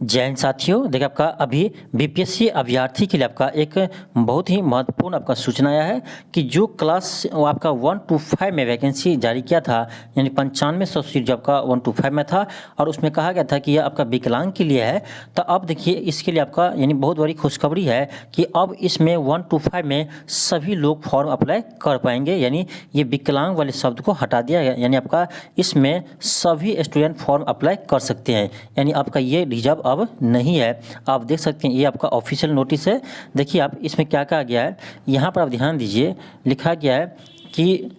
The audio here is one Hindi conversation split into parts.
जय हिंद साथियों, देखिए आपका अभी बीपीएससी अभ्यर्थी के लिए आपका एक बहुत ही महत्वपूर्ण आपका सूचना आया है कि जो क्लास आपका 1 to 5 में वैकेंसी जारी किया था, यानी 9500 सीट जो आपका 1 to 5 में था और उसमें कहा गया था कि यह आपका विकलांग के लिए है। तो अब देखिए इसके लिए आपका यानी बहुत बड़ी खुशखबरी है कि अब इसमें 1 to 5 में सभी लोग फॉर्म अप्लाई कर पाएंगे, यानी ये विकलांग वाले शब्द को हटा दिया गया, यानी आपका इसमें सभी स्टूडेंट फॉर्म अप्लाई कर सकते हैं, यानी आपका ये रिजर्व अब नहीं है। आप देख सकते हैं ये आपका ऑफिशियल नोटिस है। देखिए आप इसमें क्या कहा गया है, यहाँ पर आप ध्यान दीजिए, लिखा गया है कि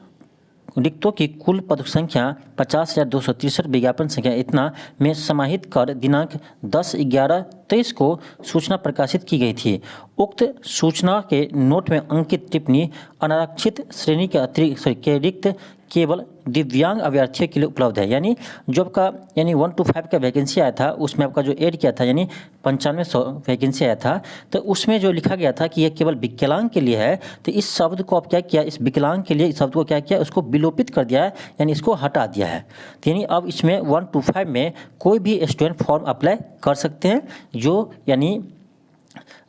रिक्तों की कुल पद संख्या 50,263, विज्ञापन संख्या इतना में समाहित कर दिनांक 10/11/23 को सूचना प्रकाशित की गई थी। उक्त सूचना के नोट में अंकित टिप्पणी अनारक्षित श्रेणी के अतिरिक्त के रिक्त केवल दिव्यांग अभ्यर्थियों के लिए उपलब्ध है। यानी जो आपका यानी 1 to 5 का वैकेंसी आया था उसमें आपका जो ऐड किया था यानी 9500 वैकेंसी आया था, तो उसमें जो लिखा गया था कि यह केवल विकलांग के लिए है, तो इस शब्द को आप क्या किया, इस विकलांग के लिए इस शब्द को क्या किया, उसको विलोपित कर दिया है, यानी इसको हटा दिया है। तो यानी अब इसमें 1 to 5 में कोई भी स्टूडेंट फॉर्म अप्लाई कर सकते हैं, जो यानी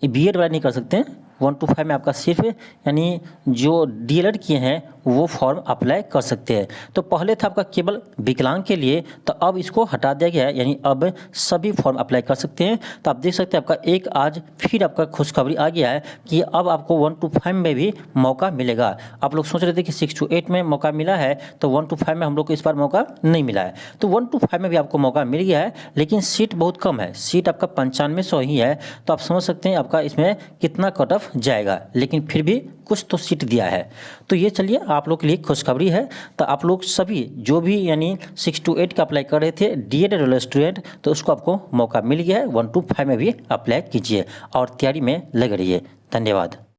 बीएड वाले नहीं कर सकते हैं। 1 to 5 में आपका सिर्फ यानी जो डीएलएड किए हैं वो फॉर्म अप्लाई कर सकते हैं। तो पहले था आपका केवल विकलांग के लिए, तो अब इसको हटा दिया गया है, यानी अब सभी फॉर्म अप्लाई कर सकते हैं। तो आप देख सकते हैं आपका एक आज फिर आपका खुशखबरी आ गया है कि अब आपको 1 to 5 में भी मौका मिलेगा। आप लोग सोच रहे थे कि 6 to 8 में मौका मिला है, तो 1 to 5 में हम लोग को इस बार मौका नहीं मिला है। तो 1 to 5 में भी आपको मौका मिल गया है, लेकिन सीट बहुत कम है, सीट आपका 9500 ही है। तो आप समझ सकते हैं आपका इसमें कितना कट ऑफ जाएगा, लेकिन फिर भी कुछ तो सीट दिया है। तो ये चलिए आप लोग के लिए खुशखबरी है। तो आप लोग सभी जो भी यानी 6 to 8 का अप्लाई कर रहे थे डीएड स्टूडेंट, तो उसको आपको मौका मिल गया है। 1 to 5 में भी अप्लाई कीजिए और तैयारी में लग रही है। धन्यवाद।